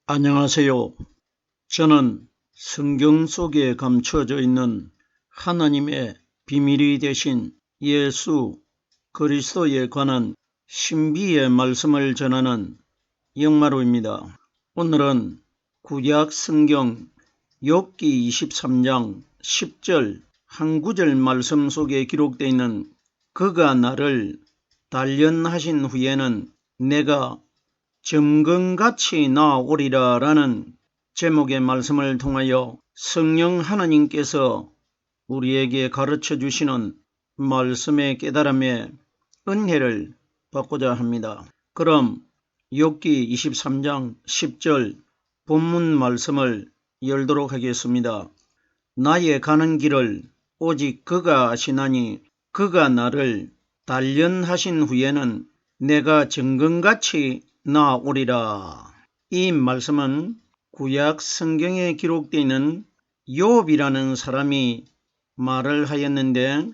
안녕하세요. 저는 성경 속에 감춰져 있는 하나님의 비밀이 되신 예수 그리스도에 관한 신비의 말씀을 전하는 영마루입니다. 오늘은 구약 성경 욥기 23장 10절 한 구절 말씀 속에 기록되어 있는 그가 나를 단련하신 후에는 내가 점검같이 나아오리라 라는 제목의 말씀을 통하여 성령 하나님께서 우리에게 가르쳐 주시는 말씀의 깨달음에 은혜를 받고자 합니다. 그럼 욥기 23장 10절 본문 말씀을 열도록 하겠습니다. 나의 가는 길을 오직 그가 아시나니 그가 나를 단련하신 후에는 내가 정금같이 나아오리라. 이 말씀은 구약 성경에 기록되어 있는 욥이라는 사람이 말을 하였는데,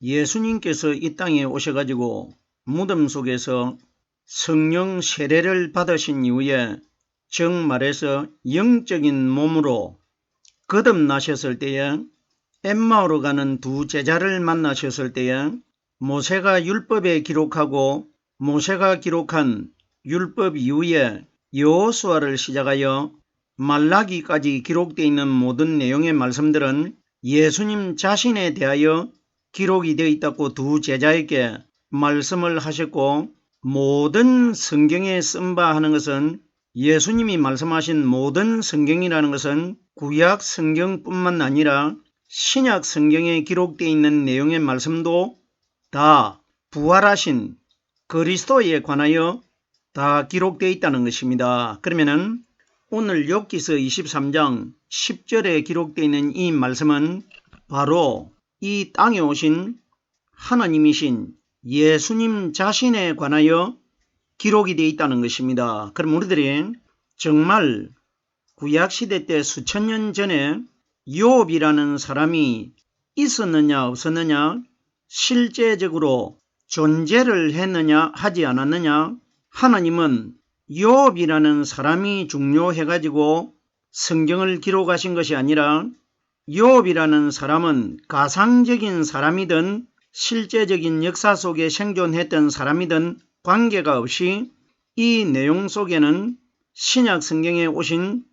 예수님께서 이 땅에 오셔가지고 무덤 속에서 성령 세례를 받으신 이후에 정말해서 영적인 몸으로 거듭나셨을 때에 엠마오로 가는 두 제자를 만나셨을 때에 모세가 율법에 기록하고 모세가 기록한 율법 이후에 여호수아를 시작하여 말라기까지 기록되어 있는 모든 내용의 말씀들은 예수님 자신에 대하여 기록이 되어 있다고 두 제자에게 말씀을 하셨고, 모든 성경에 쓴 바 하는 것은 예수님이 말씀하신 모든 성경이라는 것은 구약 성경뿐만 아니라 신약 성경에 기록되어 있는 내용의 말씀도 다 부활하신 그리스도에 관하여 다 기록되어 있다는 것입니다. 그러면은 오늘 욥기서 23장 10절에 기록되어 있는 이 말씀은 바로 이 땅에 오신 하나님이신 예수님 자신에 관하여 기록이 되어 있다는 것입니다. 그럼 우리들이 정말 구약시대 때 수천 년 전에 욥이라는 사람이 있었느냐 없었느냐, 실제적으로 존재를 했느냐 하지 않았느냐, 하나님은 욥이라는 사람이 중요해가지고 성경을 기록하신 것이 아니라 욥이라는 사람은 가상적인 사람이든 실제적인 역사 속에 생존했던 사람이든 관계가 없이 이 내용 속에는 신약 성경에 오신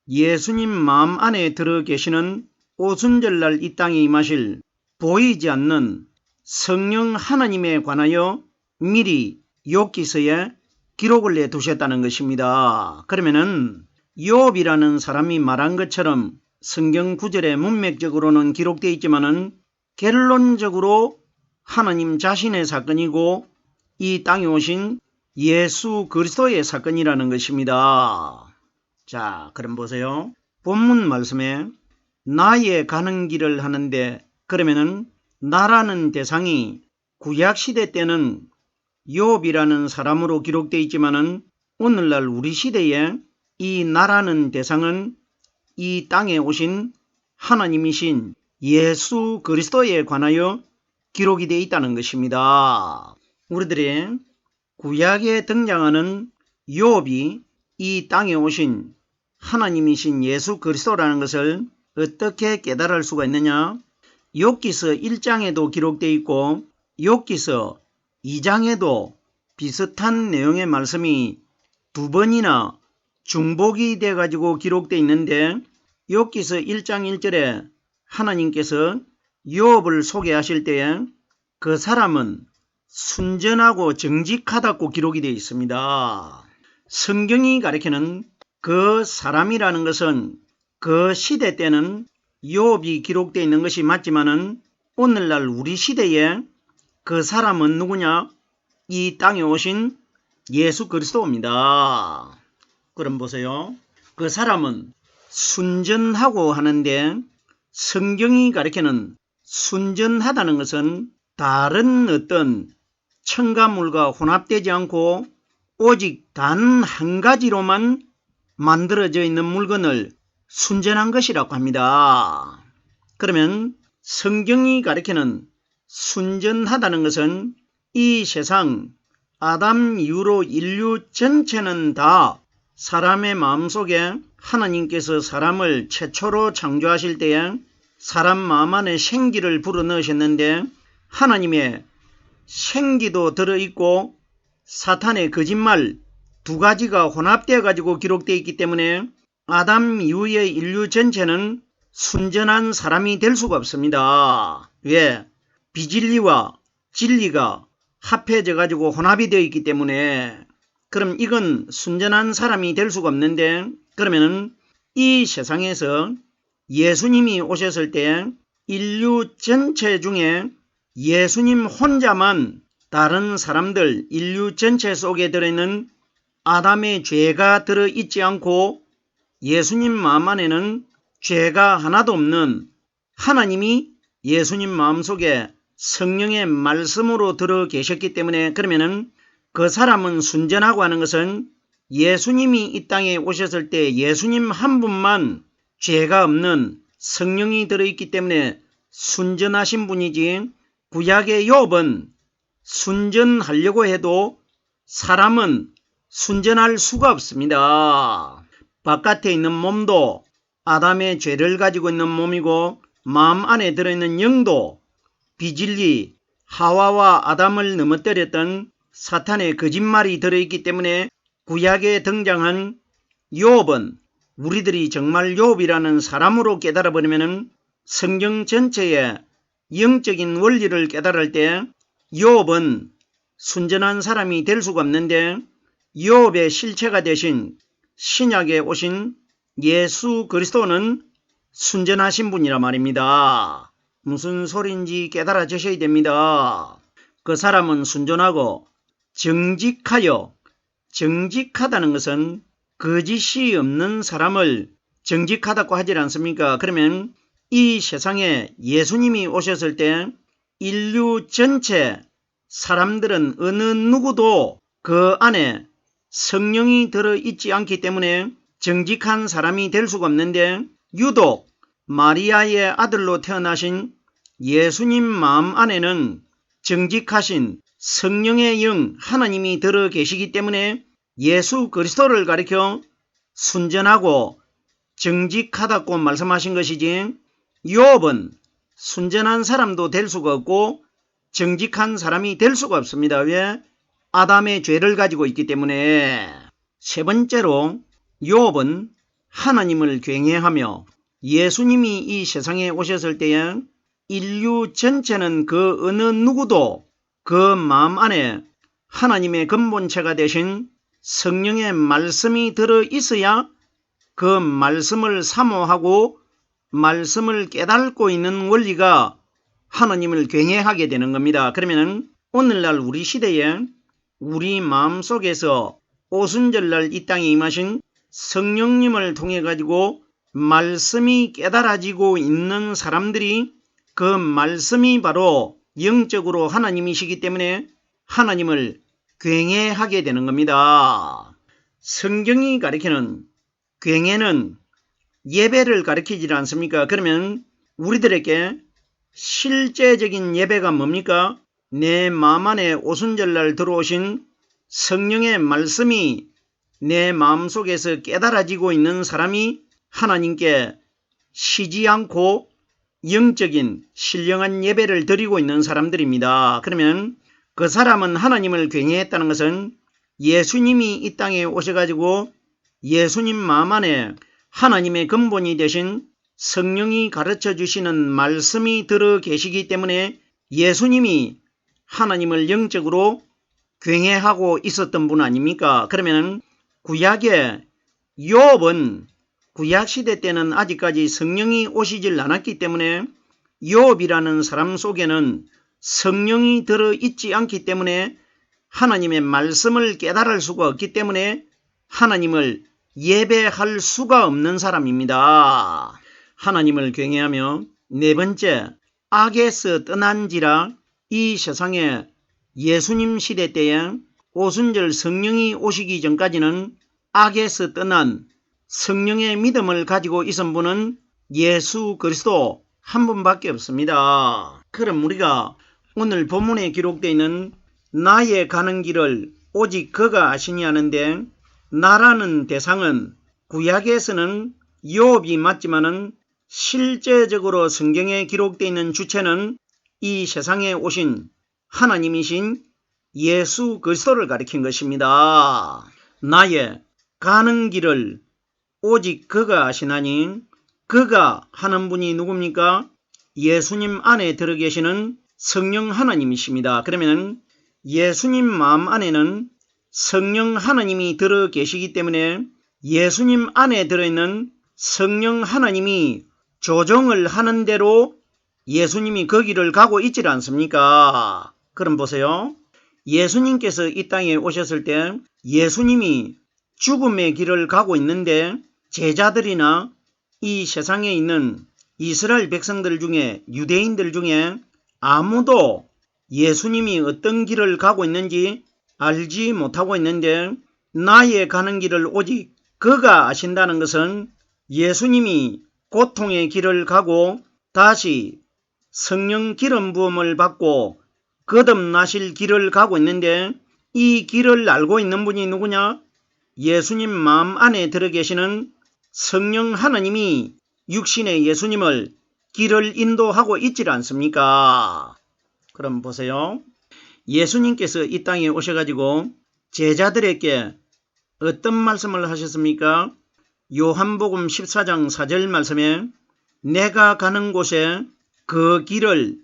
예수님 마음 안에 들어 계시는 오순절날 이 땅에 임하실 보이지 않는 성령 하나님에 관하여 미리 욥기서에 기록을 내두셨다는 것입니다. 그러면은 욥이라는 사람이 말한 것처럼 성경 구절에 문맥적으로는 기록되어 있지만은 결론적으로 하나님 자신의 사건이고 이 땅에 오신 예수 그리스도의 사건이라는 것입니다. 자, 그럼 보세요. 본문 말씀에 나의 가는 길을 하는데, 그러면은 나라는 대상이 구약시대 때는 욥이라는 사람으로 기록되어 있지만은 오늘날 우리 시대에 이 나라는 대상은 이 땅에 오신 하나님이신 예수 그리스도에 관하여 기록이 되어 있다는 것입니다. 우리들이 구약에 등장하는 욥이 이 땅에 오신 하나님이신 예수 그리스도라는 것을 어떻게 깨달을 수가 있느냐? 욥기서 1장에도 기록되어 있고 욥기서 2장에도 비슷한 내용의 말씀이 두 번이나 중복이 돼 가지고 기록되어 있는데, 욥기서 1장 1절에 하나님께서 욥을 소개하실 때에 그 사람은 순전하고 정직하다고 기록이 되어 있습니다. 성경이 가리키는 그 사람이라는 것은 그 시대 때는 욥이 기록되어 있는 것이 맞지만은 오늘날 우리 시대에 그 사람은 누구냐? 이 땅에 오신 예수 그리스도입니다. 그럼 보세요. 그 사람은 순전하고 하는데, 성경이 가리키는 순전하다는 것은 다른 어떤 첨가물과 혼합되지 않고 오직 단 한 가지로만 만들어져 있는 물건을 순전한 것이라고 합니다. 그러면 성경이 가리키는 순전하다는 것은 이 세상 아담 이후로 인류 전체는 다 사람의 마음속에 하나님께서 사람을 최초로 창조하실 때에 사람 마음 안에 생기를 불어넣으셨는데 하나님의 생기도 들어있고 사탄의 거짓말 두 가지가 혼합되어 가지고 기록되어 있기 때문에 아담 이후의 인류 전체는 순전한 사람이 될 수가 없습니다. 왜? 비진리와 진리가 합해져 가지고 혼합이 되어 있기 때문에. 그럼 이건 순전한 사람이 될 수가 없는데, 그러면은 이 세상에서 예수님이 오셨을 때 인류 전체 중에 예수님 혼자만 다른 사람들 인류 전체 속에 들어있는 아담의 죄가 들어있지 않고 예수님 마음 안에는 죄가 하나도 없는 하나님이 예수님 마음속에 성령의 말씀으로 들어 계셨기 때문에, 그러면은 그 사람은 순전하고 하는 것은 예수님이 이 땅에 오셨을 때 예수님 한 분만 죄가 없는 성령이 들어있기 때문에 순전하신 분이지, 구약의 욥은 순전하려고 해도 사람은 순전할 수가 없습니다. 바깥에 있는 몸도 아담의 죄를 가지고 있는 몸이고 마음 안에 들어있는 영도 비진리 하와와 아담을 넘어뜨렸던 사탄의 거짓말이 들어있기 때문에 구약에 등장한 욥은 우리들이 정말 욥이라는 사람으로 깨달아버리면 성경 전체의 영적인 원리를 깨달을 때 욥은 순전한 사람이 될 수가 없는데, 욥의 실체가 되신 신약에 오신 예수 그리스도는 순전하신 분이라 말입니다. 무슨 소리인지 깨달아지셔야 됩니다. 그 사람은 순전하고 정직하여, 정직하다는 것은 거짓이 없는 사람을 정직하다고 하지 않습니까? 그러면 이 세상에 예수님이 오셨을 때 인류 전체 사람들은 어느 누구도 그 안에 성령이 들어있지 않기 때문에 정직한 사람이 될 수가 없는데, 유독 마리아의 아들로 태어나신 예수님 마음 안에는 정직하신 성령의 영 하나님이 들어 계시기 때문에 예수 그리스도를 가리켜 순전하고 정직하다고 말씀하신 것이지, 욥은 순전한 사람도 될 수가 없고 정직한 사람이 될 수가 없습니다. 왜? 아담의 죄를 가지고 있기 때문에. 세 번째로 욥은 하나님을 경외하며 예수님이 이 세상에 오셨을 때에 인류 전체는 그 어느 누구도 그 마음 안에 하나님의 근본체가 되신 성령의 말씀이 들어있어야 그 말씀을 사모하고 말씀을 깨닫고 있는 원리가 하나님을 경외하게 되는 겁니다. 그러면 오늘날 우리 시대에 우리 마음속에서 오순절날 이 땅에 임하신 성령님을 통해 가지고 말씀이 깨달아지고 있는 사람들이 그 말씀이 바로 영적으로 하나님이시기 때문에 하나님을 경외하게 되는 겁니다. 성경이 가리키는 경외는 예배를 가리키지 않습니까? 그러면 우리들에게 실제적인 예배가 뭡니까? 내 마음 안에 오순절날 들어오신 성령의 말씀이 내 마음속에서 깨달아지고 있는 사람이 하나님께 쉬지 않고 영적인 신령한 예배를 드리고 있는 사람들입니다. 그러면 그 사람은 하나님을 경외했다는 것은 예수님이 이 땅에 오셔가지고 예수님 마음 안에 하나님의 근본이 되신 성령이 가르쳐 주시는 말씀이 들어 계시기 때문에 예수님이 하나님을 영적으로 경외하고 있었던 분 아닙니까? 그러면 구약의 욥은 구약시대 때는 아직까지 성령이 오시질 않았기 때문에 욥이라는 사람 속에는 성령이 들어있지 않기 때문에 하나님의 말씀을 깨달을 수가 없기 때문에 하나님을 예배할 수가 없는 사람입니다. 하나님을 경외하며 네 번째, 악에서 떠난지라. 이 세상에 예수님 시대 때에 오순절 성령이 오시기 전까지는 악에서 떠난 성령의 믿음을 가지고 있은 분은 예수 그리스도 한 분밖에 없습니다. 그럼 우리가 오늘 본문에 기록되어 있는 나의 가는 길을 오직 그가 아시니 하는데, 나라는 대상은 구약에서는 욥이 맞지만은 실제적으로 성경에 기록되어 있는 주체는 이 세상에 오신 하나님이신 예수 그리스도를 가리킨 것입니다. 나의 가는 길을 오직 그가 아시나니, 그가 하는 분이 누굽니까? 예수님 안에 들어 계시는 성령 하나님이십니다. 그러면 예수님 마음 안에는 성령 하나님이 들어 계시기 때문에 예수님 안에 들어있는 성령 하나님이 조정을 하는 대로 예수님이 거기를 가고 있지 않습니까? 그럼 보세요. 예수님께서 이 땅에 오셨을 때 예수님이 죽음의 길을 가고 있는데 제자들이나 이 세상에 있는 이스라엘 백성들 중에, 유대인들 중에 아무도 예수님이 어떤 길을 가고 있는지 알지 못하고 있는데, 나의 가는 길을 오직 그가 아신다는 것은 예수님이 고통의 길을 가고 다시 성령 기름 부음을 받고 거듭나실 길을 가고 있는데, 이 길을 알고 있는 분이 누구냐? 예수님 마음 안에 들어 계시는 성령 하나님이 육신의 예수님을 길을 인도하고 있지 않습니까? 그럼 보세요. 예수님께서 이 땅에 오셔가지고 제자들에게 어떤 말씀을 하셨습니까? 요한복음 14장 4절 말씀에 내가 가는 곳에 그 길을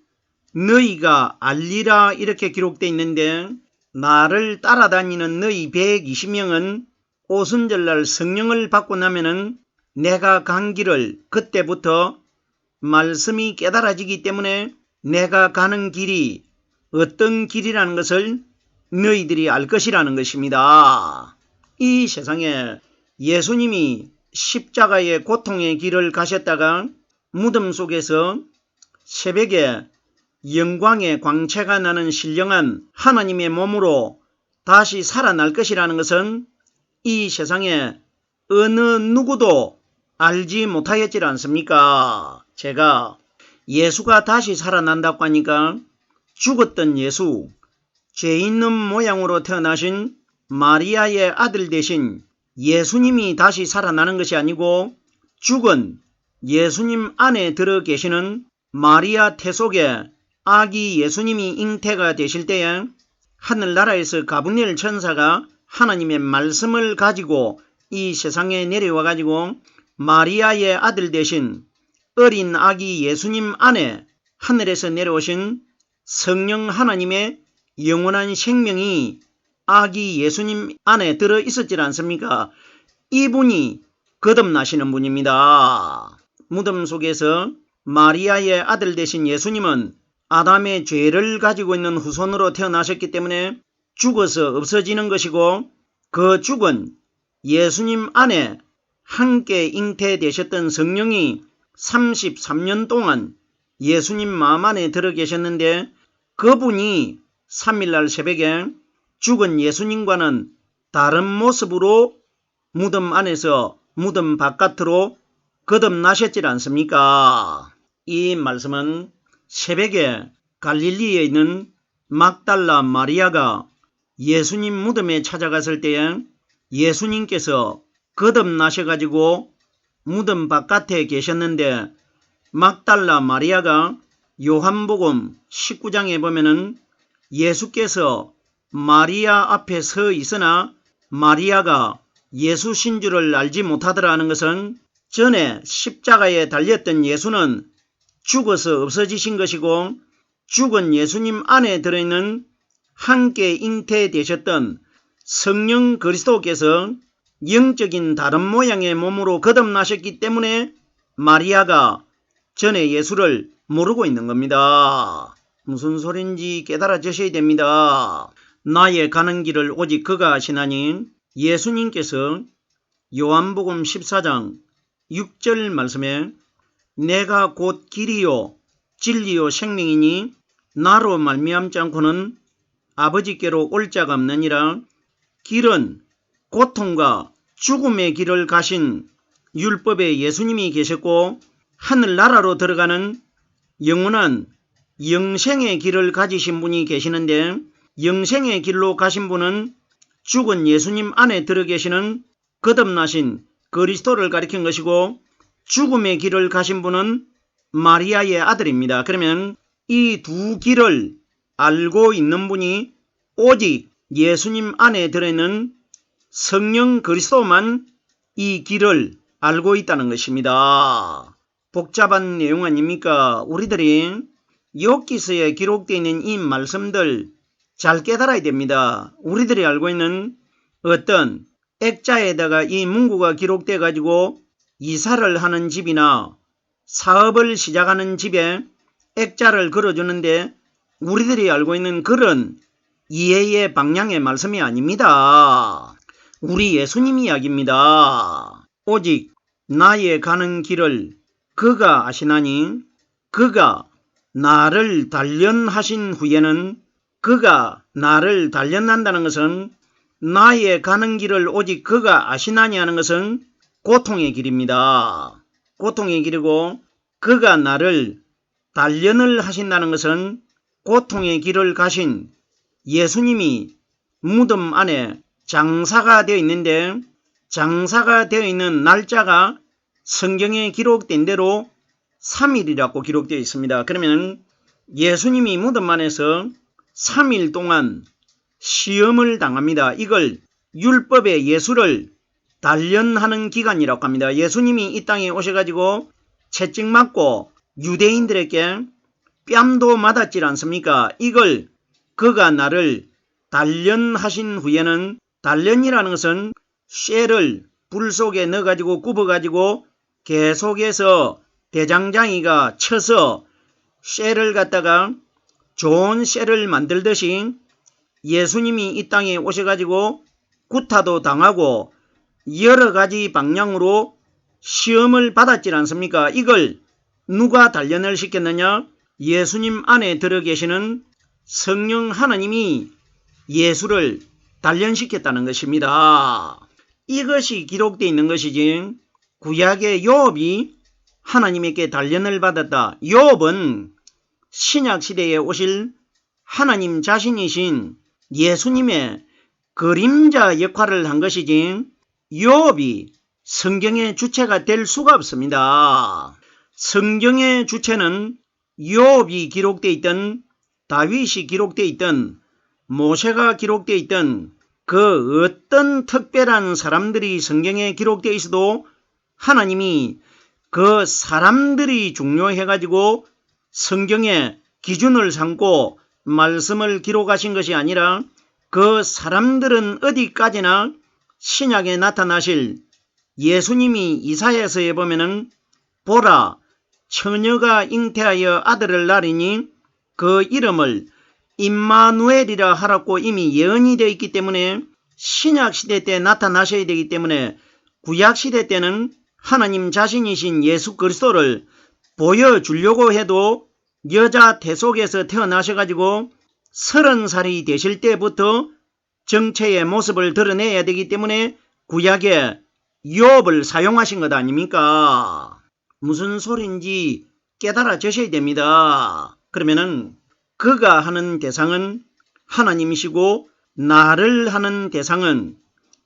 너희가 알리라 이렇게 기록되어 있는데, 나를 따라다니는 너희 120명은 오순절날 성령을 받고 나면은 내가 간 길을 그때부터 말씀이 깨달아지기 때문에 내가 가는 길이 어떤 길이라는 것을 너희들이 알 것이라는 것입니다. 이 세상에 예수님이 십자가의 고통의 길을 가셨다가 무덤 속에서 새벽에 영광의 광채가 나는 신령한 하나님의 몸으로 다시 살아날 것이라는 것은 이 세상에 어느 누구도 알지 못하였지 않습니까? 제가 예수가 다시 살아난다고 하니까 죽었던 예수, 죄 있는 모양으로 태어나신 마리아의 아들 되신 예수님이 다시 살아나는 것이 아니고 죽은 예수님 안에 들어 계시는 마리아 태 속에 아기 예수님이 잉태가 되실 때에 하늘나라에서 가브리엘 천사가 하나님의 말씀을 가지고 이 세상에 내려와 가지고 마리아의 아들 되신 어린 아기 예수님 안에 하늘에서 내려오신 성령 하나님의 영원한 생명이 아기 예수님 안에 들어 있었지 않습니까? 이분이 거듭나시는 분입니다. 무덤 속에서 마리아의 아들 되신 예수님은 아담의 죄를 가지고 있는 후손으로 태어나셨기 때문에 죽어서 없어지는 것이고, 그 죽은 예수님 안에 함께 잉태되셨던 성령이 33년 동안 예수님 마음 안에 들어 계셨는데, 그분이 3일날 새벽에 죽은 예수님과는 다른 모습으로 무덤 안에서 무덤 바깥으로 거듭나셨지 않습니까? 이 말씀은 새벽에 갈릴리에 있는 막달라 마리아가 예수님 무덤에 찾아갔을 때에 예수님께서 거듭나셔가지고 무덤 바깥에 계셨는데, 막달라 마리아가 요한복음 19장에 보면은 예수께서 마리아 앞에 서 있으나 마리아가 예수신 줄을 알지 못하더라는 것은 전에 십자가에 달렸던 예수는 죽어서 없어지신 것이고, 죽은 예수님 안에 들어있는 함께 잉태되셨던 성령 그리스도께서 영적인 다른 모양의 몸으로 거듭나셨기 때문에 마리아가 전에 예수를 모르고 있는 겁니다. 무슨 소린지 깨달아지셔야 됩니다. 나의 가는 길을 오직 그가 아시나니, 예수님께서 요한복음 14장 6절 말씀에 내가 곧 길이요 진리요 생명이니 나로 말미암지 않고는 아버지께로 올 자가 없느니라. 길은 고통과 죽음의 길을 가신 율법의 예수님이 계셨고, 하늘나라로 들어가는 영원한 영생의 길을 가지신 분이 계시는데, 영생의 길로 가신 분은 죽은 예수님 안에 들어 계시는 거듭나신 그리스도를 가리킨 것이고, 죽음의 길을 가신 분은 마리아의 아들입니다. 그러면 이 두 길을 알고 있는 분이 오직 예수님 안에 들어있는 성령 그리스도만 이 길을 알고 있다는 것입니다. 복잡한 내용 아닙니까? 우리들이 욥기서에 기록되어 있는 이 말씀들 잘 깨달아야 됩니다. 우리들이 알고 있는 어떤 액자에다가 이 문구가 기록돼 가지고 이사를 하는 집이나 사업을 시작하는 집에 액자를 걸어주는데 우리들이 알고 있는 그런 이해의 방향의 말씀이 아닙니다. 우리 예수님 이야기입니다. 오직 나의 가는 길을 그가 아시나니 그가 나를 단련하신 후에는, 그가 나를 단련한다는 것은 나의 가는 길을 오직 그가 아시나니 하는 것은 고통의 길입니다. 고통의 길이고, 그가 나를 단련을 하신다는 것은 고통의 길을 가신 예수님이 무덤 안에 장사가 되어 있는데, 장사가 되어 있는 날짜가 성경에 기록된 대로 3일이라고 기록되어 있습니다. 그러면 예수님이 무덤 안에서 3일 동안 시험을 당합니다. 이걸 율법의 예수를 단련하는 기간이라고 합니다. 예수님이 이 땅에 오셔가지고 채찍 맞고 유대인들에게 뺨도 맞았지 않습니까? 이걸 그가 나를 단련하신 후에는, 단련이라는 것은 쇠를 불 속에 넣어가지고 굽어가지고 계속해서 대장장이가 쳐서 쇠를 갖다가 좋은 쇠를 만들듯이 예수님이 이 땅에 오셔가지고 구타도 당하고 여러 가지 방향으로 시험을 받았지 않습니까? 이걸 누가 단련을 시켰느냐? 예수님 안에 들어 계시는 성령 하나님이 예수를 단련시켰다는 것입니다. 이것이 기록되어 있는 것이지, 구약의 욥이 하나님에게 단련을 받았다. 욥은 신약시대에 오실 하나님 자신이신 예수님의 그림자 역할을 한 것이지, 욥이 성경의 주체가 될 수가 없습니다. 성경의 주체는 욥이 기록되어 있던, 다윗이 기록되어 있던, 모세가 기록되어 있던 그 어떤 특별한 사람들이 성경에 기록되어 있어도 하나님이 그 사람들이 중요해가지고 성경에 기준을 삼고 말씀을 기록하신 것이 아니라, 그 사람들은 어디까지나 신약에 나타나실 예수님이 이사야서에 보면은 보라 처녀가 잉태하여 아들을 낳으니 그 이름을 임마누엘이라 하라고 이미 예언이 되어 있기 때문에 신약시대 때 나타나셔야 되기 때문에, 구약시대 때는 하나님 자신이신 예수 그리스도를 보여주려고 해도 여자 태속에서 태어나셔가지고 30살이 되실 때부터 정체의 모습을 드러내야 되기 때문에 구약에 욥을 사용하신 것 아닙니까? 무슨 소린지 깨달아지셔야 됩니다. 그러면은 그가 하는 대상은 하나님이시고, 나를 하는 대상은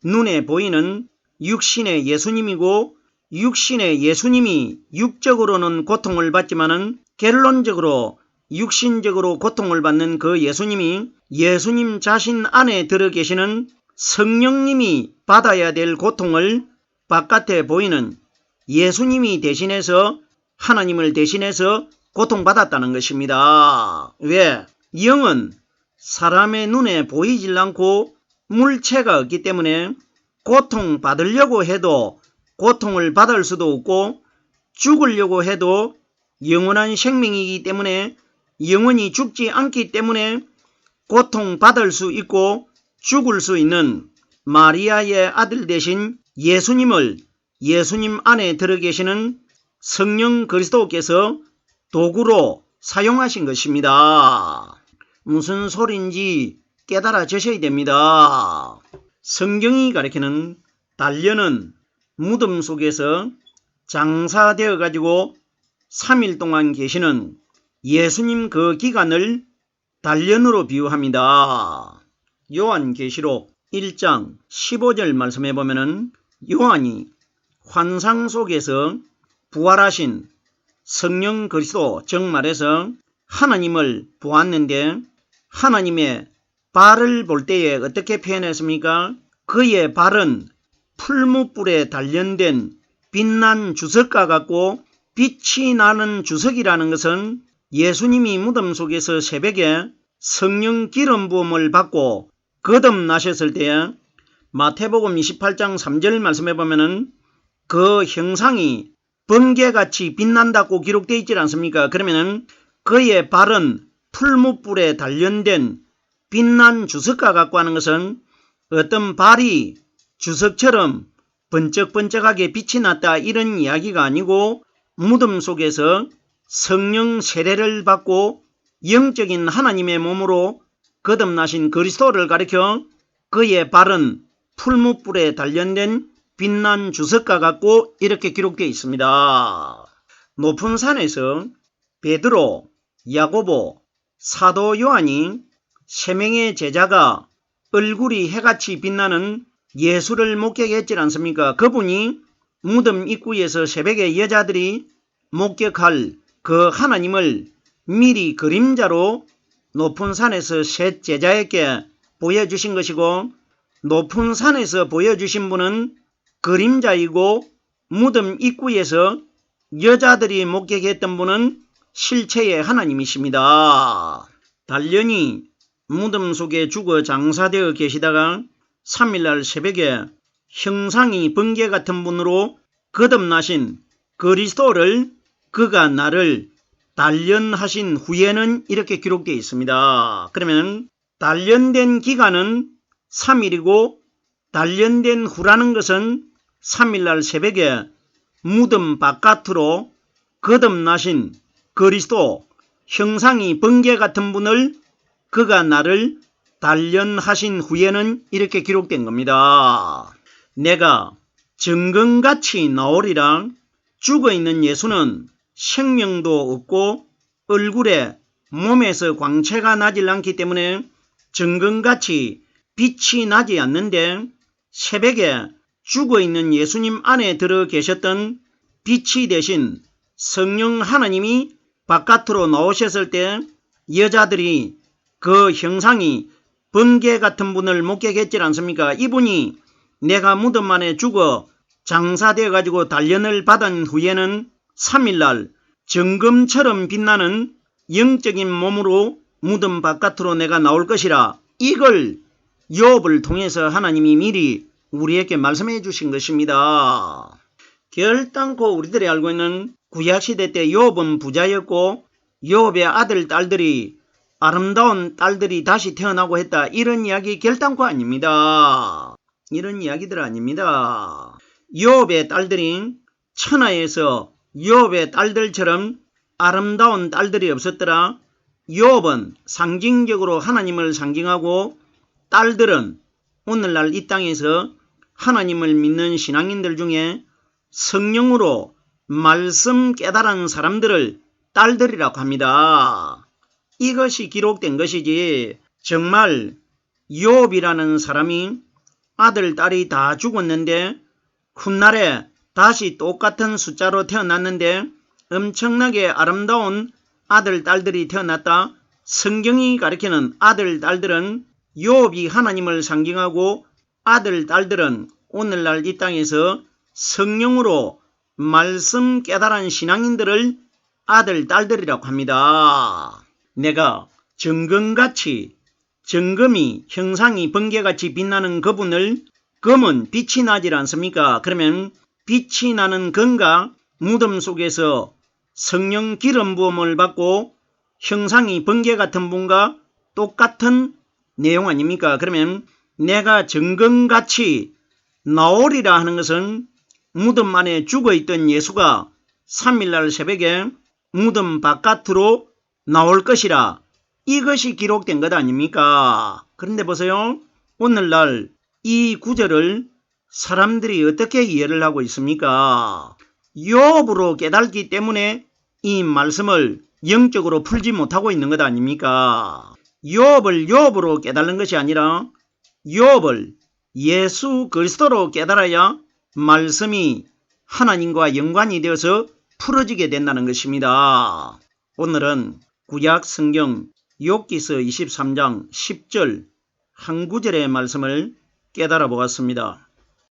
눈에 보이는 육신의 예수님이고, 육신의 예수님이 육적으로는 고통을 받지만은 결론적으로 육신적으로 고통을 받는 그 예수님이 예수님 자신 안에 들어 계시는 성령님이 받아야 될 고통을 바깥에 보이는 예수님이 대신해서, 하나님을 대신해서 고통받았다는 것입니다. 왜? 영은 사람의 눈에 보이질 않고 물체가 없기 때문에 고통받으려고 해도 고통을 받을 수도 없고, 죽으려고 해도 영원한 생명이기 때문에 영원히 죽지 않기 때문에 고통받을 수 있고 죽을 수 있는 마리아의 아들 대신 예수님을 예수님 안에 들어 계시는 성령 그리스도께서 도구로 사용하신 것입니다. 무슨 소리인지 깨달아지셔야 됩니다. 성경이 가리키는 단련은 무덤 속에서 장사되어 가지고 3일 동안 계시는 예수님 그 기간을 단련으로 비유합니다. 요한계시록 1장 15절 말씀해 보면은 요한이 환상 속에서 부활하신 성령 그리스도, 즉 말해서 하나님을 보았는데 하나님의 발을 볼 때에 어떻게 표현했습니까? 그의 발은 풀무불에 단련된 빛난 주석과 같고, 빛이 나는 주석이라는 것은 예수님이 무덤 속에서 새벽에 성령 기름 부음을 받고 거듭나셨을 때에 마태복음 28장 3절 말씀해 보면은 그 형상이 번개같이 빛난다고 기록되어 있지 않습니까? 그러면은 그의 발은 풀무불에 단련된 빛난 주석과 같고 하는 것은 어떤 발이 주석처럼 번쩍번쩍하게 빛이 났다 이런 이야기가 아니고, 무덤 속에서 성령 세례를 받고 영적인 하나님의 몸으로 거듭나신 그리스도를 가리켜 그의 발은 풀무불에 단련된 빛난 주석과 같고 이렇게 기록되어 있습니다. 높은 산에서 베드로, 야고보, 사도 요한이 세 명의 제자가 얼굴이 해같이 빛나는 예수를 목격했지 않습니까? 그분이 무덤 입구에서 새벽에 여자들이 목격할 그 하나님을 미리 그림자로 높은 산에서 셋 제자에게 보여주신 것이고, 높은 산에서 보여주신 분은 그림자이고, 무덤 입구에서 여자들이 목격했던 분은 실체의 하나님이십니다. 단련이 무덤 속에 죽어 장사되어 계시다가 3일날 새벽에 형상이 번개 같은 분으로 거듭나신 그리스도를, 그가 나를 단련하신 후에는 이렇게 기록되어 있습니다. 그러면 단련된 기간은 3일이고 단련된 후라는 것은 3일날 새벽에 무덤 바깥으로 거듭나신 그리스도, 형상이 번개 같은 분을, 그가 나를 단련하신 후에는 이렇게 기록된 겁니다. 내가 정금같이 나오리라. 죽어있는 예수는 생명도 없고 얼굴에 몸에서 광채가 나질 않기 때문에 정금같이 빛이 나지 않는데, 새벽에 죽어있는 예수님 안에 들어 계셨던 빛이 되신 성령 하나님이 바깥으로 나오셨을 때 여자들이 그 형상이 번개 같은 분을 목격했지 않습니까? 이분이 내가 무덤 안에 죽어 장사되어 가지고 단련을 받은 후에는 3일날 정금처럼 빛나는 영적인 몸으로 무덤 바깥으로 내가 나올 것이라, 이걸 욥을 통해서 하나님이 미리 우리에게 말씀해 주신 것입니다. 결단코 우리들이 알고 있는 구약시대 때 욥은 부자였고 욥의 아들 딸들이 아름다운 딸들이 다시 태어나고 했다, 이런 이야기 결단코 아닙니다. 이런 이야기들 아닙니다. 욥의 딸들이 천하에서 욥의 딸들처럼 아름다운 딸들이 없었더라. 욥은 상징적으로 하나님을 상징하고, 딸들은 오늘날 이 땅에서 하나님을 믿는 신앙인들 중에 성령으로 말씀 깨달은 사람들을 딸들이라고 합니다. 이것이 기록된 것이지, 정말 욥이라는 사람이 아들 딸이 다 죽었는데 훗날에 다시 똑같은 숫자로 태어났는데 엄청나게 아름다운 아들 딸들이 태어났다. 성경이 가리키는 아들 딸들은 욥이 하나님을 상징하고, 아들 딸들은 오늘날 이 땅에서 성령으로 말씀 깨달은 신앙인들을 아들 딸들이라고 합니다. 내가 정금같이, 정금이 형상이 번개같이 빛나는 그분을, 금은 빛이 나질 않습니까? 그러면 빛이 나는 금과 무덤 속에서 성령 기름 부음을 받고 형상이 번개 같은 분과 똑같은 내용 아닙니까? 그러면 내가 정금같이 나오리라 하는 것은 무덤 안에 죽어있던 예수가 3일날 새벽에 무덤 바깥으로 나올 것이라, 이것이 기록된 것 아닙니까? 그런데 보세요. 오늘날 이 구절을 사람들이 어떻게 이해를 하고 있습니까? 욥으로 깨달기 때문에 이 말씀을 영적으로 풀지 못하고 있는 것 아닙니까? 욥을 욥으로 깨달는 것이 아니라 욥을 예수 그리스도로 깨달아야 말씀이 하나님과 연관이 되어서 풀어지게 된다는 것입니다. 오늘은 구약 성경 욥기서 23장 10절 한 구절의 말씀을 깨달아 보았습니다.